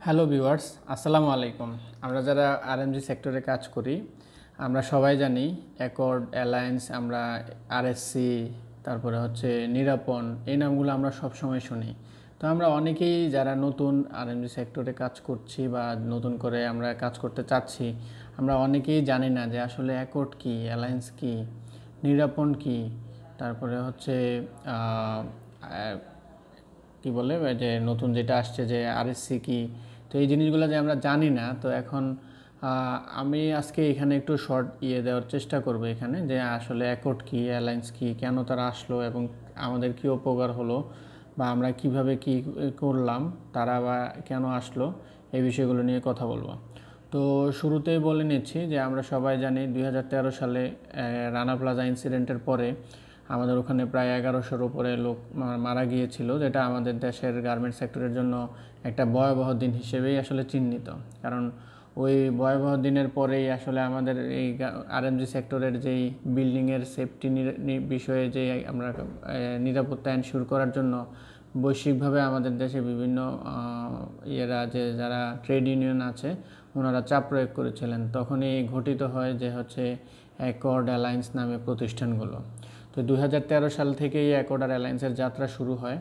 Hello viewers, আসসালামু আলাইকুম। আমরা যারা আরএমজি সেক্টরে কাজ করি, আমরা সবাই জানি অ্যাকর্ড, অ্যালায়েন্স, আমরা আরএসসি, তারপরে হচ্ছে নিরাপন, এই নামগুলো আমরা সব সময় শুনি। তো আমরা অনেকেই যারা নতুন আরএমজি সেক্টরে কাজ করছি বা নতুন করে আমরা কাজ করতে চাচ্ছি, আমরা অনেকেই জানি না যে আসলে অ্যাকর্ড কী, অ্যালায়েন্স কী, নিরাপন কী, তারপরে হচ্ছে কি বলে যে নতুন যেটা আসছে যে আরএসসি কি। তো এই জিনিসগুলো যে আমরা জানি না, তো এখন আমি আজকে এখানে একটু শর্ট দেওয়ার চেষ্টা করব এখানে, যে আসলে অ্যাকর্ড কি, অ্যালায়েন্স কি, কেন তারা আসলো এবং আমাদের কি উপকার হলো বা আমরা কিভাবে কি করলাম, তারা বা কেন আসলো, এই বিষয়গুলো নিয়ে কথা বলবো। তো শুরুতেই বলে নিচ্ছি যে আমরা সবাই জানি 2013 সালে রানা প্লাজা ইনসিডেন্টের পরে আমাদের ওখানে প্রায় 1100-র উপরে লোক মারা গিয়েছিল, যেটা আমাদের দেশের গার্মেন্টস সেক্টরের জন্য একটা ভয়াবহ দিন হিসেবেই আসলে চিহ্নিত। কারণ ওই ভয়াবহ দিনের পরেই আসলে আমাদের এই আরএমজি সেক্টরের যেই বিল্ডিংয়ের সেফটি বিষয়ে যে আমরা নিরাপত্তা এনশিওর করার জন্য বৈশ্বিকভাবে আমাদের দেশে বিভিন্ন যারা ট্রেড ইউনিয়ন আছে ওনারা চাপ প্রয়োগ করেছিলেন। তখনই ঘটিত হয় যে হচ্ছে অ্যাকর্ড, অ্যালায়েন্স নামে প্রতিষ্ঠানগুলো। তো 2013 সাল থেকেই অ্যাকর্ড আর অ্যালায়েন্সের যাত্রা শুরু হয়।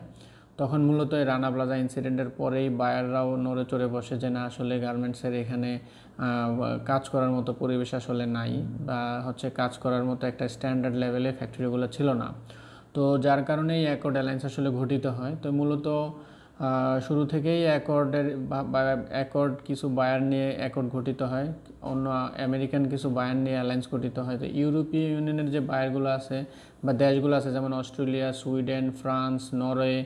তখন মূলত এই রানা প্লাজা ইনসিডেন্টের পরেই বায়াররাও নড়ে চড়ে বসে যে না, আসলে গার্মেন্টসের এখানে কাজ করার মতো পরিবেশ আসলে নাই, বা হচ্ছে কাজ করার মতো একটা স্ট্যান্ডার্ড লেভেলে ফ্যাক্টরিগুলো ছিল না। তো যার কারণেই অ্যাকর্ড অ্যালায়েন্স আসলে গঠিত হয়। তো মূলত শুরু থেকেই অ্যাকর্ড কিছু বায়ার নিয়ে অ্যাকর্ড গঠিত হয়, অন্য আমেরিকান কিছু বায়ার নিয়ে অ্যালায়েন্স গঠিত হয়। তো ইউরোপীয় ইউনিয়নের যে বায়ারগুলো আছে বা দেশগুলো আছে, যেমন অস্ট্রেলিয়া, সুইডেন, ফ্রান্স, নরওয়ে,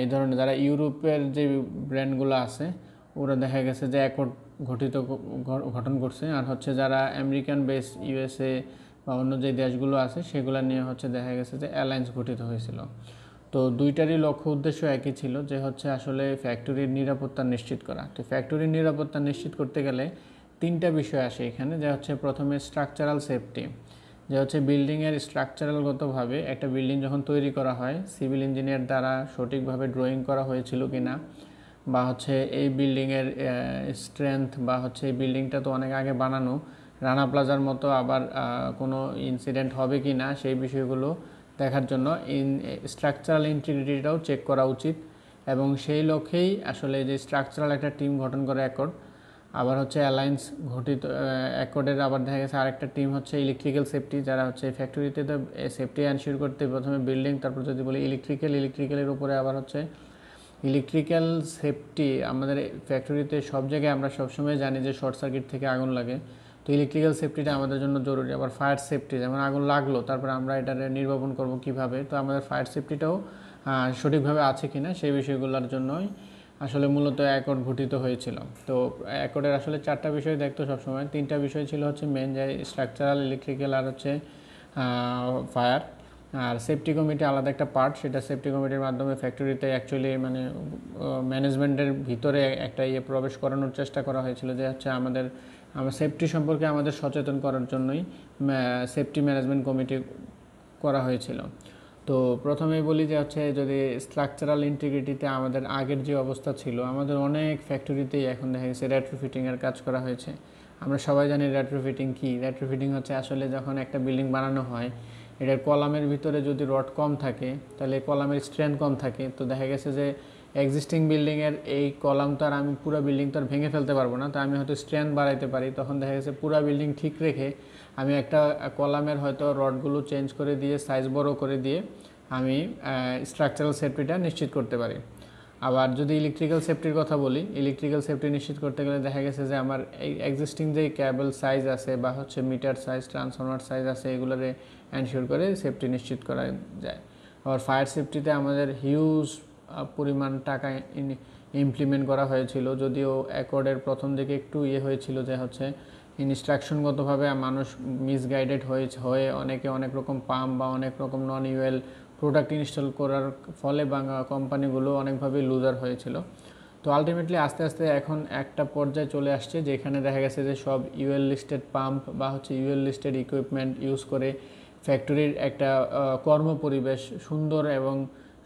এই ধরনের যারা ইউরোপের যে ব্র্যান্ডগুলো আছে, ওরা দেখা গেছে যে অ্যাকর্ড গঠন করছে। আর হচ্ছে যারা আমেরিকান বেস, ইউএসএ বা অন্য যে দেশগুলো আছে সেগুলো নিয়ে হচ্ছে দেখা গেছে যে অ্যালায়েন্স গঠিত হয়েছিল। তো দুইটারই লক্ষ্য উদ্দেশ্য একই ছিল, যে হচ্ছে আসলে ফ্যাক্টরির নিরাপত্তা নিশ্চিত করা। তো ফ্যাক্টরির নিরাপত্তা নিশ্চিত করতে গেলে তিনটা বিষয় আসে এখানে, যে হচ্ছে প্রথমে স্ট্রাকচারাল সেফটি, যে হচ্ছে বিল্ডিংয়ের স্ট্রাকচারালগতভাবে একটা বিল্ডিং যখন তৈরি করা হয়, সিভিল ইঞ্জিনিয়ার দ্বারা সঠিকভাবে ড্রয়িং করা হয়েছিল কি না, বা হচ্ছে এই বিল্ডিংয়ের স্ট্রেংথ, বা হচ্ছে এই বিল্ডিংটা তো অনেক আগে বানানো, রানা প্লাজার মতো আবার কোনো ইনসিডেন্ট হবে কি না, সেই বিষয়গুলো দেখার জন্য স্ট্রাকচারাল ইন্টিগ্রিটিটাও চেক করা উচিত। এবং সেই লক্ষ্যেই আসলে যে স্ট্রাকচারাল একটা টিম গঠন করে অ্যাকর্ড। আবার হচ্ছে অ্যালায়েন্স গঠিত অ্যাকর্ডের আবার দেখা গেছে আরেকটা টিম হচ্ছে ইলেকট্রিক্যাল সেফটি, যারা হচ্ছে ফ্যাক্টরিতে তো সেফটি এনশিওর করতে প্রথমে বিল্ডিং, তারপর যদি বলি ইলেকট্রিক্যালের উপরে আবার হচ্ছে ইলেকট্রিক্যাল সেফটি। আমাদের ফ্যাক্টরিতে সব জায়গায় আমরা সবসময় জানি যে শর্ট সার্কিট থেকে আগুন লাগে, তো ইলেকট্রিক্যাল সেফটিটা আমাদের জন্য জরুরি। আবার ফায়ার সেফটি, যেমন আগুন লাগলো তারপর আমরা এটা নির্বাপন করব কিভাবে, তো আমাদের ফায়ার সেফটিটাও সঠিকভাবে আছে কিনা, সেই বিষয়গুলোর জন্যই আসলে মূলত অ্যাকর্ড গঠিত হয়েছিল। তো অ্যাকর্ডের আসলে চারটা বিষয় দেখতো সবসময়, তিনটা বিষয় ছিল হচ্ছে মেন, যে স্ট্রাকচারাল, ইলেকট্রিক্যাল আর হচ্ছে ফায়ার। আর সেফটি কমিটি আলাদা একটা পার্ট, সেটা সেফটি কমিটির মাধ্যমে ফ্যাক্টরিতে অ্যাকচুয়ালি মানে ম্যানেজমেন্টের ভিতরে একটা প্রবেশ করানোর চেষ্টা করা হয়েছিল, যে হচ্ছে আমাদের সেফটি সম্পর্কে আমাদের সচেতন করার জন্যই সেফটি ম্যানেজমেন্ট কমিটি করা হয়েছিল। তো প্রথমেই বলি যে হচ্ছে যদি স্ট্রাকচারাল ইন্টিগ্রিটিতে আমাদের আগের যে অবস্থা ছিল, আমাদের অনেক ফ্যাক্টরিতেই এখন দেখা গেছে রেট্রোফিটিংয়ের কাজ করা হয়েছে। আমরা সবাই জানি রেট্রোফিটিং কী। রেট্রোফিটিং হচ্ছে আসলে যখন একটা বিল্ডিং বানানো হয়, এটার কলামের ভিতরে যদি রড কম থাকে, তাহলে কলামের স্ট্রেংথ কম থাকে, তো দেখা গেছে যে এক্সিস্টিং বিল্ডিংয়ের এই কলাম তো আর আমি পুরো বিল্ডিং তো আর ভেঙে ফেলতে পারবো না, তো আমি হয়তো স্ট্রেংথ বাড়াইতে পারি। তখন দেখা গেছে পুরো বিল্ডিং ঠিক রেখে আমি একটা কলামের হয়তো রডগুলো চেঞ্জ করে দিয়ে, সাইজ বড় করে দিয়ে আমি স্ট্রাকচারাল সেফটিটা নিশ্চিত করতে পারি। আবার যদি ইলেকট্রিক্যাল সেফটির কথা বলি, ইলেকট্রিক্যাল সেফটি নিশ্চিত করতে গেলে দেখা গেছে যে আমার এই এক্সিস্টিং যে কেবল সাইজ আছে বা হচ্ছে মিটার সাইজ, ট্রান্সফরমার সাইজ আছে, এগুলোরে এনশিওর করে সেফটি নিশ্চিত করা যায়। আবার ফায়ার সেফটিতে আমাদের হিউজ পরিমাণ টাকা ইমপ্লিমেন্ট করা হয়েছিল, যদিও অ্যাকর্ডের প্রথম দিকে একটু হয়েছিল যে হচ্ছে ইনস্ট্রাকশনগতভাবে মানুষ মিসগাইডেড হয়ে অনেকে অনেক রকম পাম্প বা অনেক রকম নন ইউএল প্রোডাক্ট ইনস্টল করার ফলে বাংলা কোম্পানিগুলো অনেকভাবে লুজার হয়েছিল। তো আলটিমেটলি আস্তে আস্তে এখন একটা পর্যায়ে চলে আসছে, যেখানে দেখা গেছে যে সব ইউএল লিস্টেড পাম্প বা হচ্ছে ইউএল লিস্টেড ইকুইপমেন্ট ইউজ করে ফ্যাক্টরির একটা কর্মপরিবেশ, সুন্দর এবং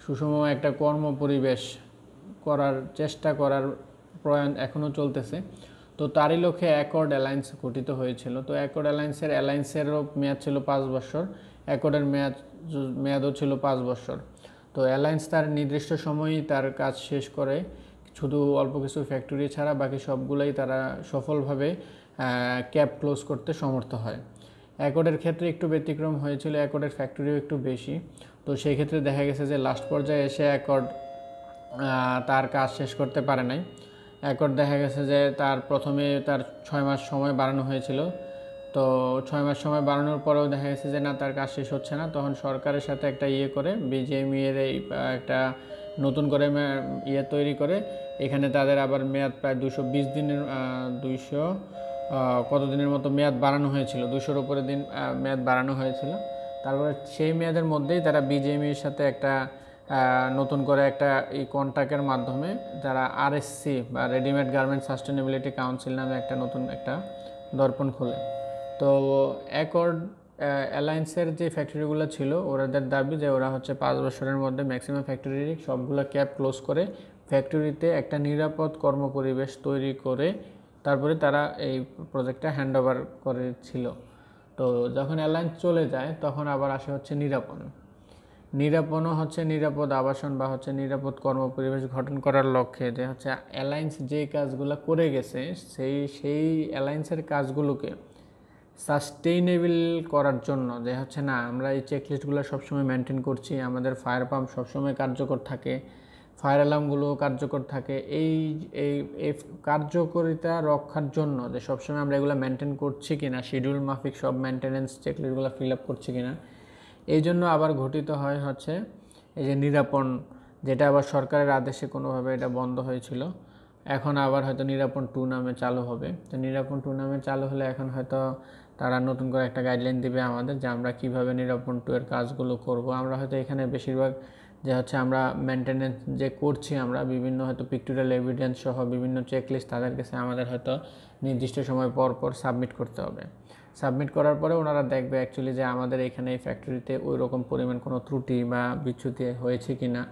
সুষম একটা কর্মপরিবেশ করার চেষ্টা করার প্রয়াণ এখনও চলতেছে। তো তারই লক্ষ্যে অ্যাকর্ড অ্যালায়েন্স গঠিত হয়েছিল। তো অ্যাকর্ড অ্যালায়েন্সেরও মেয়াদ ছিল 5 বছর, অ্যাকর্ডের মেয়াদও ছিল 5 বছর। তো অ্যালায়েন্স তার নির্দিষ্ট সময়ই তার কাজ শেষ করে, শুধু অল্প কিছু ফ্যাক্টরি ছাড়া বাকি সবগুলোই তারা সফলভাবে ক্যাপ ক্লোজ করতে সমর্থ হয়। অ্যাকর্ডের ক্ষেত্রে একটু ব্যতিক্রম হয়েছিল, অ্যাকর্ডের ফ্যাক্টরিও একটু বেশি। তো সেই ক্ষেত্রে দেখা গেছে যে লাস্ট পর্যায়ে এসে অ্যাকর্ড তার কাজ শেষ করতে পারে নাই। অ্যাকর্ড দেখা গেছে যে প্রথমে তার 6 মাস সময় বাড়ানো হয়েছিল। তো 6 মাস সময় বাড়ানোর পরেও দেখা গেছে যে না, তার কাজ শেষ হচ্ছে না। তখন সরকারের সাথে একটা করে বিজিএমই এর একটা নতুন করে তৈরি করে, এখানে তাদের আবার মেয়াদ প্রায় 220 দিনের 200 কত দিনের মতো মেয়াদ বাড়ানো হয়েছিল, 200-র উপরে দিন মেয়াদ বাড়ানো হয়েছিল। তারপরে সেই মেয়াদের মধ্যেই তারা বিজিএমইর সাথে একটা নতুন করে একটা কন্ট্রাক্টের মাধ্যমে যারা আরএসসি বা রেডিমেড গার্মেন্ট সাস্টেনেবিলিটি কাউন্সিল নামে একটা নতুন একটা দর্পণ খোলে। তো অ্যাকর্ড অ্যালায়েন্সের যে ফ্যাক্টরিগুলো ছিল, ওদের দাবি যে ওরা হচ্ছে 5 বছরের মধ্যে ম্যাক্সিমাম ফ্যাক্টরি সবগুলো ক্যাপ ক্লোজ করে ফ্যাক্টরিতে একটা নিরাপদ কর্মপরিবেশ তৈরি করে তারপরে তারা এই প্রজেক্টটা হ্যান্ড ওভার করেছিল। তো যখন অ্যালায়েন্স চলে যায় তখন আবার আসে হচ্ছে নিরাপণও হচ্ছে নিরাপদ আবাসন বা হচ্ছে নিরাপদ কর্মপরিবেশ গঠন করার লক্ষ্যে যে হচ্ছে অ্যালায়েন্স যে কাজগুলো করে গেছে সেই অ্যালায়েন্সের কাজগুলোকে সাস্টেইনেবল করার জন্য, যে হচ্ছে না আমরা এই চেকলিস্টগুলো সবসময় মেনটেন করছি, আমাদের ফায়ার পাম্প সবসময় কার্যকর থাকে, ফায়ার অ্যালার্মগুলো কার্যকর থাকে, এই এই এই কার্যকারিতা রক্ষার জন্য যে সবসময় আমরা এগুলো মেনটেন করছি কিনা, শিডিউল মাফিক সব মেনটেন্যান্স চেকলিস্টগুলো ফিল আপ করছি কিনা, এই জন্য আবার গঠিত হয় হচ্ছে এই যে নিরাপণ, যেটা আবার সরকারের আদেশে কোনোভাবে এটা বন্ধ হয়েছিল। এখন আবার হয়তো নিরাপণ 2 নামে চালু হবে। তো নিরাপণ 2 নামে চালু হলে এখন হয়তো তারা নতুন করে একটা গাইডলাইন দিবে আমাদের যে আমরা কীভাবে নিরাপণ 2 এর কাজগুলো করব। আমরা হয়তো এখানে বেশিরভাগ যে হচ্ছে আমরা মেনটেনেন্স যে করছি, আমরা বিভিন্ন হয়তো পিকটোরিয়াল এভিডেন্স সহ বিভিন্ন চেকলিস্ট তাদের কাছে আমাদের হয়তো নির্দিষ্ট সময় পর পর সাবমিট করতে হবে। সাবমিট করার পরে ওনারা দেখবে অ্যাকচুয়ালি যে আমাদের এখানে এই ফ্যাক্টরিতে ওই রকম পরিমাণ কোনো ত্রুটি বা বিচ্যুতি হয়েছে কি না,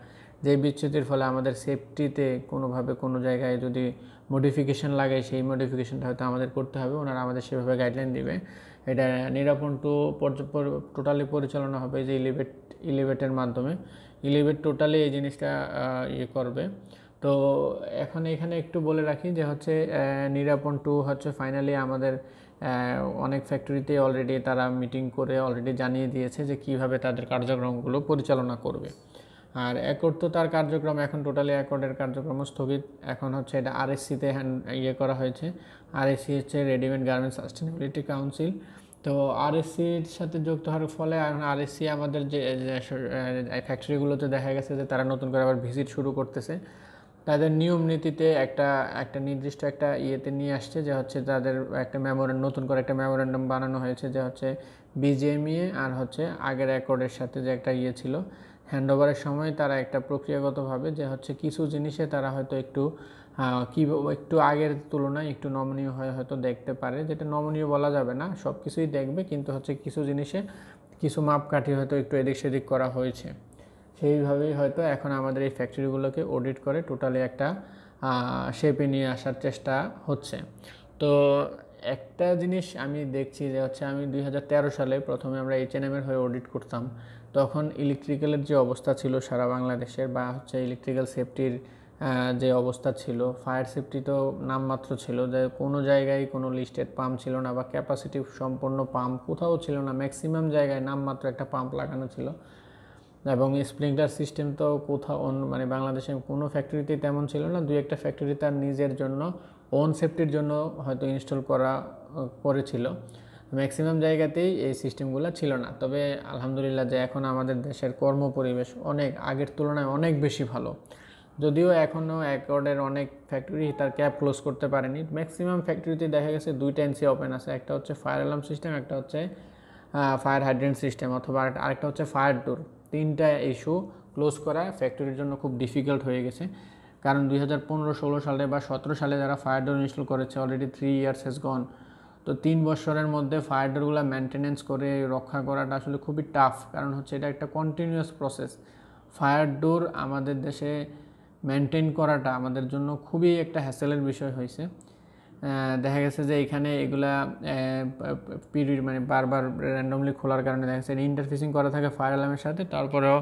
যে বিচ্যুতির ফলে আমাদের সেফটিতে কোনোভাবে কোনো জায়গায় যদি মডিফিকেশন লাগে সেই মডিফিকেশনটা হয়তো আমাদের করতে হবে। ওনারা আমাদের সেভাবে গাইডলাইন দিবে। এটা নিরাপণ 2 টোটালি পরিচালনা হবে যে ইলিভেটের মাধ্যমে। ইলিভেট টোটালি এই জিনিসটা করবে। তো এখন এখানে একটু বলে রাখি যে হচ্ছে নিরাপণ 2 হচ্ছে ফাইনালি আমাদের অনেক ফ্যাক্টরিতে অলরেডি তারা মিটিং করে অলরেডি জানিয়ে দিয়েছে যে কিভাবে তাদের কার্যক্রমগুলো পরিচালনা করবে। আর অ্যাকর্ড তো তার কার্যক্রম এখন টোটালি অ্যাকর্ডের কার্যক্রম স্থগিত। এখন হচ্ছে এটা আরএসসিতে করা হয়েছে। আরএসসি হচ্ছে রেডিমেড গার্মেন্টস সাস্টেনেবিলিটি কাউন্সিল। তো আরএসসির সাথে যুক্ত হওয়ার ফলে এখন আরএসসি আমাদের যে ফ্যাক্টরিগুলোতে দেখা গেছে যে তারা নতুন করে আবার ভিজিট শুরু করতেছে। তাদের নিয়ম নীতিতে একটা নির্দিষ্ট একটা নিয়ে আসছে যে হচ্ছে তাদের একটা নতুন করে একটা মেমোরেন্ডাম বানানো হয়েছে যে হচ্ছে বিজিএমইএ আর হচ্ছে আগের অ্যাকর্ডের সাথে যে একটা ছিল হ্যান্ডওভারের সময় তারা একটা প্রক্রিয়াগতভাবে যে হচ্ছে কিছু জিনিসে তারা হয়তো একটু আগের তুলনায় একটু নমনীয় হয়ে হয়তো দেখতে পারে, যেটা নমনীয় বলা যাবে না, সব কিছুই দেখবে, কিন্তু হচ্ছে কিছু জিনিসে কিছু মাপকাঠি হয়তো একটু এদিক সেদিক করা হয়েছে। সেইভাবেই হয়তো এখন আমাদের এই ফ্যাক্টরিগুলোকে অডিট করে টোটালি একটা শেপে নিয়ে আসার চেষ্টা হচ্ছে। তো একটা জিনিস আমি দেখছি যে হচ্ছে আমি 2013 সালে প্রথমে আমরা এইচএনএমের হয়ে অডিট করতাম, তখন ইলেকট্রিক্যালের যে অবস্থা ছিল সারা বাংলাদেশের বা হচ্ছে ইলেকট্রিক্যাল সেফটির যে অবস্থা ছিল, ফায়ার সেফটি তো নামমাত্র ছিল, যে কোনো জায়গায় কোনো লিস্টেড পাম্প ছিল না বা ক্যাপাসিটি সম্পন্ন পাম্প কোথাও ছিল না, ম্যাক্সিমাম জায়গায় নামমাত্র একটা পাম্প লাগানো ছিল। এবং স্প্রিংকলার সিস্টেম তো কোথাও মানে বাংলাদেশে কোনো ফ্যাক্টরিতেই তেমন ছিল না, 2-একটা ফ্যাক্টরি তার নিজের জন্য ওন সেফটির জন্য হয়তো ইনস্টল করেছিল। ম্যাক্সিমাম জায়গাতেই এই সিস্টেমগুলো ছিল না। তবে আলহামদুলিল্লাহ যে এখন আমাদের দেশের কর্মপরিবেশ অনেক আগের তুলনায় অনেক বেশি ভালো, যদিও এখনও অ্যাকর্ডের অনেক ফ্যাক্টরি তার ক্যাপ ক্লোজ করতে পারেনি। ম্যাক্সিমাম ফ্যাক্টরিতে দেখা গেছে 2টা এনসি ওপেন আছে, একটা হচ্ছে ফায়ার অ্যালার্ম সিস্টেম, একটা হচ্ছে ফায়ার হাইড্রেন্ট সিস্টেম, অথবা আরেকটা হচ্ছে ফায়ার ডোর। 3টা ইস্যু ক্লোজ করা ফ্যাক্টরির জন্য খুব ডিফিকাল্ট হয়ে গেছে, কারণ 2015-16 সালে বা 17 সালে যারা ফায়ার ডোর ইনস্টল করেছে অলরেডি 3 ইয়ার্স হ্যাজ গন। তো 3 বছরের মধ্যে ফায়ার ডোরগুলো মেনটেনেন্স করে রক্ষা করাটা আসলে খুবই টাফ, কারণ হচ্ছে এটা একটা কন্টিনিউয়াস প্রসেস। ফায়ার ডোর আমাদের দেশে মেনটেন করাটা আমাদের জন্য খুবই একটা হ্যাসেলের বিষয় হয়েছে। দেখা গেছে যে এখানে এগুলা পিরিয়ড মানে বারবার র্যান্ডমলি খোলার কারণে দেখা গেছে ইন্টারফেসিং করা থাকে ফায়ার অ্যালার্মের সাথে, তারপরেও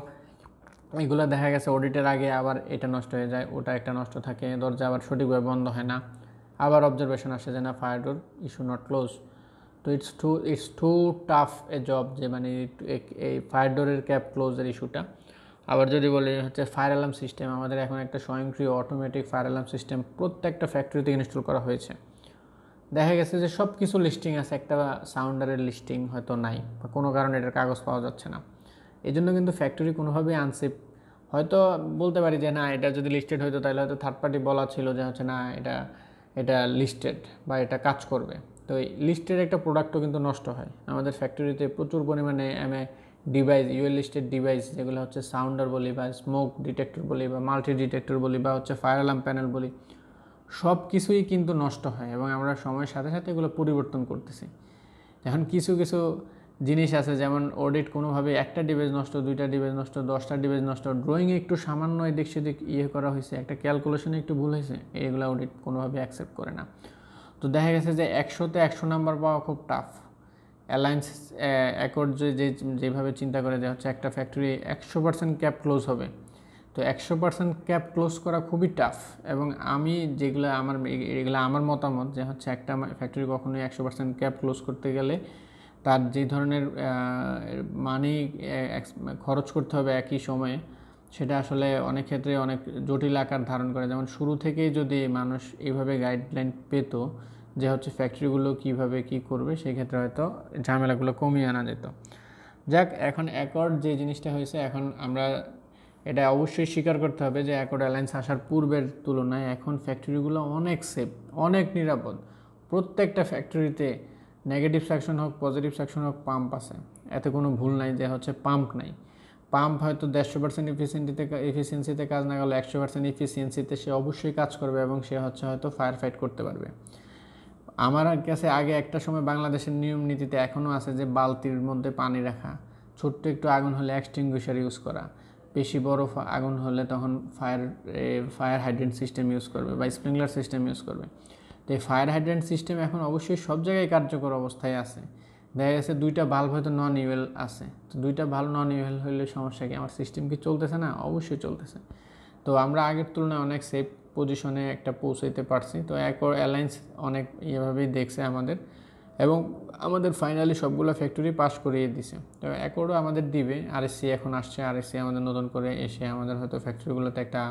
এগুলো দেখা গেছে অডিটের আগে আবার এটা নষ্ট হয়ে যায়, ওটা একটা নষ্ট থাকে, দরজা আবার সঠিকভাবে বন্ধ হয় না, আবার অবজারভেশন আসে যে না fire door issue not close. তো it's too tough a job যে মানে এই ফায়ার ডোরের ক্যাপ ক্লোজের ইস্যুটা। আবার যদি বলি হচ্ছে ফায়ার অ্যালার্ম সিস্টেম, আমাদের এখন একটা স্বয়ংক্রিয় অটোমেটিক ফায়ার অ্যালার্ম সিস্টেম প্রত্যেকটা ফ্যাক্টরিতে ইনস্টল করা হয়েছে। দেখা গেছে যে সব কিছু লিস্টিং আছে, একটা সাউন্ডারের লিস্টিং হয়তো নাই বা কোনো কারণে এটার কাগজ পাওয়া যাচ্ছে না। এই জন্য কিন্তু ফ্যাক্টরি কোনোভাবেই আনসেফ। হয়তো বলতে পারি যে না এটা যদি লিস্টেড হতো তাহলে হয়তো থার্ড পার্টি বলা ছিল যে হচ্ছে না এটা এটা লিস্টেড বা এটা কাজ করবে। তো এই লিস্টেড একটা প্রোডাক্টও কিন্তু নষ্ট হয়। আমাদের ফ্যাক্টরিতে প্রচুর পরিমাণে ডিভাইস, ইউএল লিস্টেড ডিভাইস যেগুলো হচ্ছে সাউন্ডার বলি বা স্মোক ডিটেক্টর বলি বা মাল্টি ডিটেক্টর বলি বা হচ্ছে ফায়ার অ্যালার্ম প্যানেল বলি, সব কিছুই কিন্তু নষ্ট হয় এবং আমরা সময়ের সাথে সাথে এগুলো পরিবর্তন করতেছি। এখন কিছু কিছু জিনিস আছে যেমন অডিট কোনোভাবে একটা ডিভাইস নষ্ট, দুইটা ডিভাইস নষ্ট, 10টা ডিভাইস নষ্ট, ড্রয়িংয়ে একটু সামান্য এদিক সেদিক করা হয়েছে, একটা ক্যালকুলেশনে একটু ভুল হয়েছে, এইগুলো অডিট কোনোভাবে অ্যাকসেপ্ট করে না। তো দেখা গেছে যে 100তে 100 নাম্বার পাওয়া খুব টাফ। অ্যালায়েন্স অ্যাকর্ড যেভাবে চিন্তা করে যে হচ্ছে একটা ফ্যাক্টরি 100% ক্যাপ ক্লোজ হবে, তো 100% ক্যাপ ক্লোজ করা খুবই টাফ। এবং আমি যেগুলো এগুলো আমার মতামত যে হচ্ছে একটা ফ্যাক্টরি কখনোই 100% ক্যাপ ক্লোজ করতে গেলে তার যে ধরনের মানি খরচ করতে হবে একই সময়ে, সেটা আসলে অনেক ক্ষেত্রে অনেক জটিল আকার ধারণ করে। যেমন শুরু থেকেই যদি মানুষ এইভাবে গাইডলাইন পেত যে হচ্ছে ফ্যাক্টরিগুলো কীভাবে কী করবে, সেই ক্ষেত্রে হয়তো ঝামেলাগুলো কমিয়ে আনা যেত। যাক, এখন অ্যাকর্ড যে জিনিসটা হয়েছে, এখন আমরা এটা অবশ্যই স্বীকার করতে হবে যে অ্যাকর্ড অ্যালায়েন্স আসার পূর্বের তুলনায় এখন ফ্যাক্টরিগুলো অনেক সেফ, অনেক নিরাপদ। প্রত্যেকটা ফ্যাক্টরিতে নেগেটিভ সেকশন হোক পজিটিভ সেকশন হোক পাম্প আছে, এতে কোনো ভুল নাই যে হচ্ছে পাম্প নাই। পাম্প হয়তো 150% এফিসিয়েন্সিতে কাজ না গেলে 100% এফিসিয়েন্সিতে সে অবশ্যই কাজ করবে এবং সে হয়তো ফায়ার ফাইট করতে পারবে। আমার কাছে আগে একটা সময় বাংলাদেশের নিয়ম নীতিতে এখনও আছে যে বালতির মধ্যে পানি রাখা, ছোট্ট একটু আগুন হলে এক্সটিংগুইশার ইউজ করা, বেশি বড় আগুন হলে তখন ফায়ার হাইড্রেন্ট সিস্টেম ইউজ করবে বা স্প্রিংলার সিস্টেম ইউজ করবে। তো এই ফায়ার হাইড্রেন্ট সিস্টেম এখন অবশ্যই সব জায়গায় কার্যকর অবস্থায় আছে। দেখা গেছে দুইটা ভাল্ব হয়তো নন ইউএল আছে, তো দুইটা ভাল্ব নন ইউএল হলে সমস্যা কি? আমার সিস্টেম কি চলতেছে না? অবশ্যই চলতেছে। তো আমরা আগের তুলনায় অনেক সেফ পজিশনে একটা পৌঁছাইতে পারছি। তো অ্যালায়েন্স অনেক ইয়েভাবেই দেখছে আমাদের এবং আমাদের ফাইনালি সবগুলো ফ্যাক্টরি পাস করিয়ে দিছে। তো অ্যাকর্ডও আমাদের দিবে, আরএসসি এখন আসছে, আরএসসি আমাদের নতুন করে এসে আমাদের হয়তো ফ্যাক্টরিগুলোতে একটা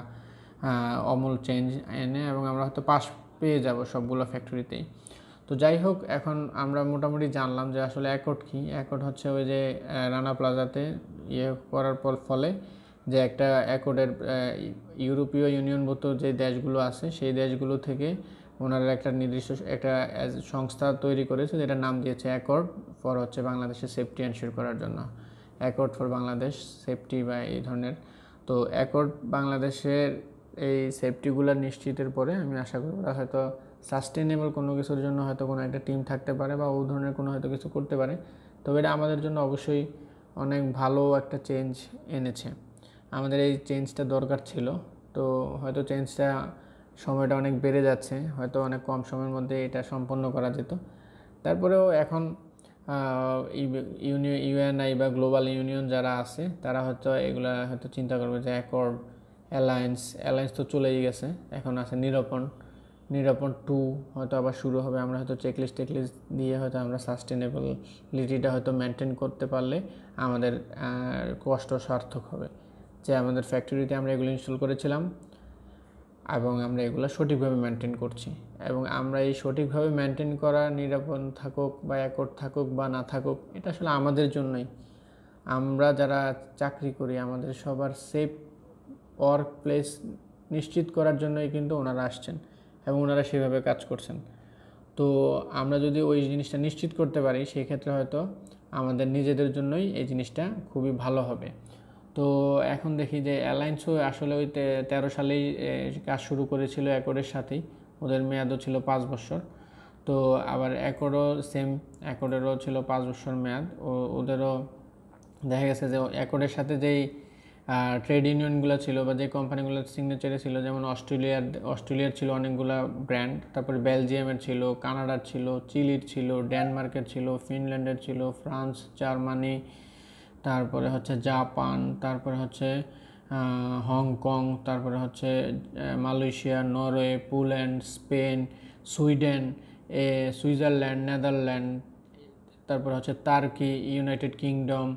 আমূল চেঞ্জ এনে এবং আমরা হয়তো পাস পেয়ে যাব সবগুলো ফ্যাক্টরিতেই। তো যাই হোক, এখন আমরা মোটামুটি জানলাম যে আসলে অ্যাকর্ড কী। অ্যাকর্ড হচ্ছে ওই যে রানা প্লাজাতে করার ফলে যে একটা অ্যাকর্ডের ইউরোপীয় ইউনিয়নভুক্ত যে দেশগুলো আছে সেই দেশগুলো থেকে ওনারা একটা নির্দিষ্ট একটা সংস্থা তৈরি করেছে, যেটার নাম দিয়েছে অ্যাকর্ড ফর হচ্ছে বাংলাদেশের সেফটি এনশিওর করার জন্য, অ্যাকর্ড ফর বাংলাদেশ সেফটি বা এই ধরনের। তো অ্যাকর্ড বাংলাদেশের এই সেফটিগুলো নিশ্চিতের পরে আমি আশা করি ওরা হয়তো সাস্টেনেবল কোনো কিছুর জন্য হয়তো কোনো একটা টিম থাকতে পারে বা ওই ধরনের কোনো হয়তো কিছু করতে পারে। তবে এটা আমাদের জন্য অবশ্যই অনেক ভালো একটা চেঞ্জ এনেছে। আমাদের এই চেঞ্জটা দরকার ছিল। তো হয়তো চেঞ্জটা সময়টা অনেক বেড়ে যাচ্ছে, হয়তো অনেক কম সময়ের মধ্যে এটা সম্পন্ন করা যেত। তারপরেও এখন ইউএনআই বা গ্লোবাল ইউনিয়ন যারা আছে তারা হয়তো এগুলা হয়তো চিন্তা করবে যে অ্যাকর্ড অ্যালায়েন্স তো চলেই গেছে, এখন আছে নিরাপণ 2 হয়তো আবার শুরু হবে। আমরা হয়তো চেকলিস্ট দিয়ে হয়তো আমরা সাস্টেনেবিলিটিটা হয়তো মেনটেন করতে পারলে আমাদের কষ্ট সার্থক হবে যে আমাদের ফ্যাক্টরিতে আমরা এগুলো ইনস্টল করেছিলাম এবং আমরা এগুলো সঠিকভাবে মেনটেন করছি। এবং আমরা এই সঠিকভাবে মেনটেন করা, নিরাপদ থাকুক বা অ্যাকর্ড থাকুক বা না থাকুক, এটা আসলে আমাদের জন্যই। আমরা যারা চাকরি করি আমাদের সবার সেফ ওয়ার্ক প্লেস নিশ্চিত করার জন্যই কিন্তু ওনারা আসছেন এবং ওনারা সেভাবে কাজ করছেন। তো আমরা যদি ওই জিনিসটা নিশ্চিত করতে পারি সেই ক্ষেত্রে হয়তো আমাদের নিজেদের জন্যই এই জিনিসটা খুবই ভালো হবে। তো এখন দেখি যে অ্যালায়েন্সও আসলে ওই 13 সালেই কাজ শুরু করেছিল অ্যাকর্ডের সাথেই, ওদের মেয়াদও ছিল 5 বছর। তো আবার অ্যাকর্ডেরও ছিল 5 বছর মেয়াদ। ওদেরও দেখা গেছে যে অ্যাকর্ডের সাথে যেই ট্রেড ইউনিয়নগুলো ছিল বা যে কোম্পানিগুলোর সিগনেচারে ছিল, যেমন অস্ট্রেলিয়ার ছিল অনেকগুলো ব্র্যান্ড, তারপরে বেলজিয়ামের ছিল, কানাডার ছিল, চিলির ছিল, ডেনমার্কের ছিল, ফিনল্যান্ডের ছিল, ফ্রান্স, জার্মানি, তারপরে হচ্ছে জাপান, তারপরে হচ্ছে হংকং, তারপরে হচ্ছে Malaysia, Norway, Poland, Spain, Sweden, Switzerland, Netherland, তারপর হচ্ছে তার্কি, ইউনাইটেড কিংডম,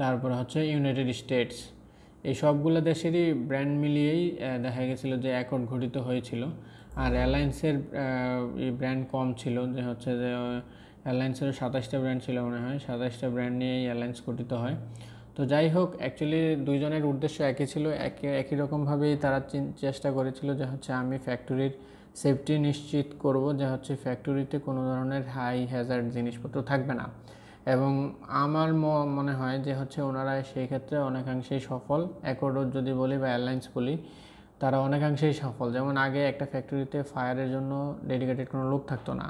তারপর হচ্ছে ইউনাইটেড স্টেটস। এই সবগুলো দেশেরই ব্র্যান্ড মিলিয়েই দেখা গেছিলো যে অ্যাকর্ড গঠিত হয়েছিল। আর অ্যালায়েন্সের ব্র্যান্ড কম ছিল, যে হচ্ছে যে অ্যালায়েন্সের 27টা ব্র্যান্ড ছিল মনে হয়, 27টা ব্র্যান্ড নিয়েই অ্যালায়েন্স গঠিত হয়। তো যাই হোক, অ্যাকচুয়ালি দুইজনের উদ্দেশ্য একই ছিল, একই রকমভাবেই তারা চেষ্টা করেছিল যে হচ্ছে আমি ফ্যাক্টরির সেফটি নিশ্চিত করব, যে হচ্ছে ফ্যাক্টরিতে কোনো ধরনের হাই হ্যাজার্ড জিনিসপত্র থাকবে না। এবং আমার মনে হয় যে হচ্ছে ওনারা সেই ক্ষেত্রে অনেকাংশেই সফল। অ্যাকর্ডও যদি বলি বা এয়ারলাইন্স বলি, তারা অনেকাংশেই সফল। যেমন আগে একটা ফ্যাক্টরিতে ফায়ারের জন্য ডেডিকেটেড কোনো লোক থাকতো না,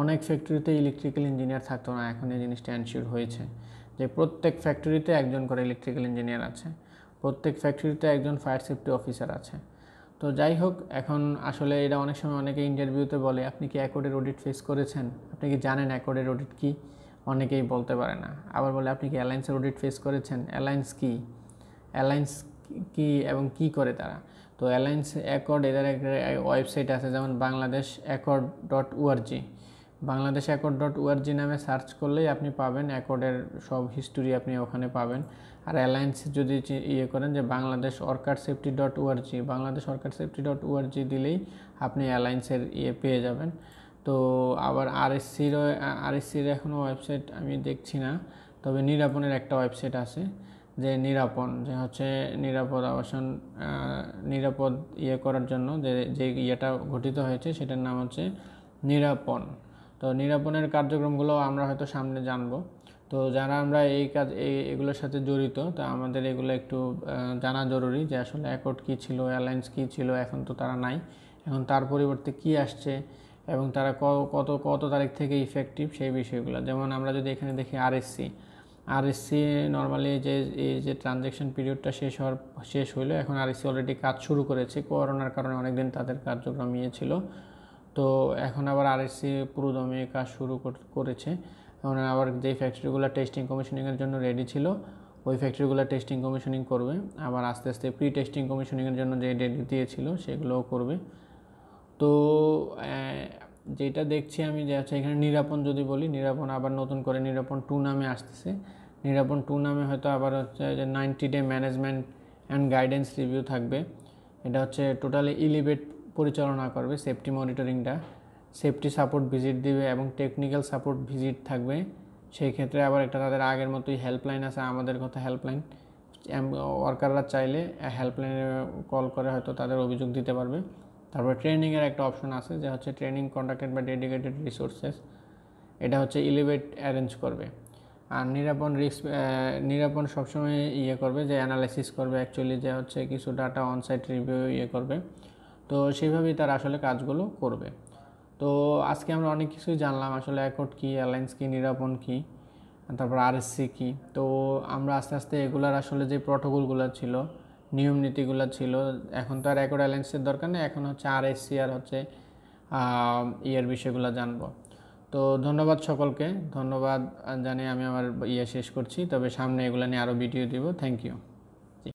অনেক ফ্যাক্টরিতে ইলেকট্রিক্যাল ইঞ্জিনিয়ার থাকতো না। এখন এই জিনিসটা এনশিওর হয়েছে যে প্রত্যেক ফ্যাক্টরিতে একজন করে ইলেকট্রিক্যাল ইঞ্জিনিয়ার আছে, প্রত্যেক ফ্যাক্টরিতে একজন ফায়ার সেফটি অফিসার আছে। তো যাই হোক, এখন আসলে এটা অনেক সময় অনেকে ইন্টারভিউতে বলে আপনি কি অ্যাকর্ডের অডিট ফেস করেছেন, আপনি কি জানেন অ্যাকর্ডের অডিট কী? অনেকেই বলতে পারে না। আবার বলে আপনি কি অ্যালায়েন্সের অডিট ফেস করেছেন? অ্যালায়েন্স কি এবং কি করে তারা? তো অ্যালায়েন্স অ্যাকর্ড, এদের একটা ওয়েবসাইট আছে, যেমন Bangladesh accord .org, Bangladesh accord .org নামে সার্চ করলেই আপনি পাবেন অ্যাকর্ডের সব হিস্টোরি, আপনি ওখানে পাবেন। আর অ্যালায়েন্স যদি করেন যে Bangladesh worker safety .org, Bangladesh worker safety .org দিলেই আপনি অ্যালায়েন্সের পেয়ে যাবেন। তো আবার আরএসসির এখনও ওয়েবসাইট আমি দেখছি না, তবে নিরাপনের একটা ওয়েবসাইট আছে, যে নিরাপন, যে হচ্ছে নিরাপদ আবাসন, নিরাপদ করার জন্য যে ইয়েটা গঠিত হয়েছে সেটার নাম হচ্ছে নিরাপন। তো নিরাপনের কার্যক্রমগুলো আমরা হয়তো সামনে জানবো। তো যারা আমরা এগুলোর সাথে জড়িত, তা আমাদের এগুলো একটু জানা জরুরি, যে আসলে অ্যাকর্ড কী ছিল, অ্যালায়েন্স কী ছিল, এখন তো তারা নাই, এখন তার পরিবর্তে কি আসছে এবং তারা কত তারিখ থেকে ইফেক্টিভ, সেই বিষয়গুলো। যেমন আমরা যদি এখানে দেখি আরএসসি নর্মালি যে ট্রানজ্যাকশন পিরিয়ডটা শেষ হইলো, এখন আরএসসি অলরেডি কাজ শুরু করেছে। করোনার কারণে অনেকদিন তাদের কার্যক্রম ছিল, তো এখন আবার আরএসসি পুরোদমে কাজ শুরু করেছে। এখন আবার যেই ফ্যাক্টরিগুলো টেস্টিং কমিশনিংয়ের জন্য রেডি ছিল, ওই ফ্যাক্টরিগুলো টেস্টিং কমিশনিং করবে। আবার আস্তে আস্তে প্রি টেস্টিং কমিশনিংয়ের জন্য যে ডেট দিয়েছিল সেগুলোও করবে। তো যেটা দেখছি আমি, যে আচ্ছা এখানে নিরাপন যদি বলি, নিরাপন আবার নতুন করে নিরাপন 2 নামে আসতেছে। নিরাপন 2 নামে হয়তো আবার হচ্ছে যে 90 day management and guidance review থাকবে। এটা হচ্ছে টোটালি ইলিভেট পরিচালনা করবে, সেফটি মনিটরিংটা, সেফটি সাপোর্ট ভিজিট দিবে এবং টেকনিক্যাল সাপোর্ট ভিজিট থাকবে। সেই ক্ষেত্রে আবার একটা তাদের আগের মতোই হেল্পলাইন আছে, আমাদের কথা হেল্পলাইন, ওয়ার্কাররা চাইলে হেল্পলাইনে কল করে হয়তো তাদের অভিযোগ দিতে পারবে। তারপর ট্রেনিংয়ের একটা অপশন আছে, যে হচ্ছে training conducted by dedicated resources, এটা হচ্ছে ইলিভেট অ্যারেঞ্জ করবে। আর নিরাপন সবসময় করবে, যে অ্যানালাইসিস করবে অ্যাকচুয়ালি, যে হচ্ছে কিছু ডাটা অনসাইট রিভিউ করবে। তো সেইভাবেই তারা আসলে কাজগুলো করবে। তো আজকে আমরা অনেক কিছুই জানলাম, আসলে অ্যাকর্ড কী, অ্যালায়েন্স কী, নিরাপন কী, তারপর আরএসসি কী। তো আমরা আস্তে আস্তে এগুলার আসলে যে প্রটোকলগুলো ছিল, নিয়ম নীতিগুলো ছিল, এখন তো আর অ্যাকর্ড অ্যালায়েন্সের দরকার নেই, এখন হচ্ছে আরএসসি আর হচ্ছে বিষয়গুলো জানবো। তো ধন্যবাদ সকলকে, ধন্যবাদ জানিয়ে আমি আমার শেষ করছি। তবে সামনে এগুলো নিয়ে আরও ভিডিও দিব। Thank you.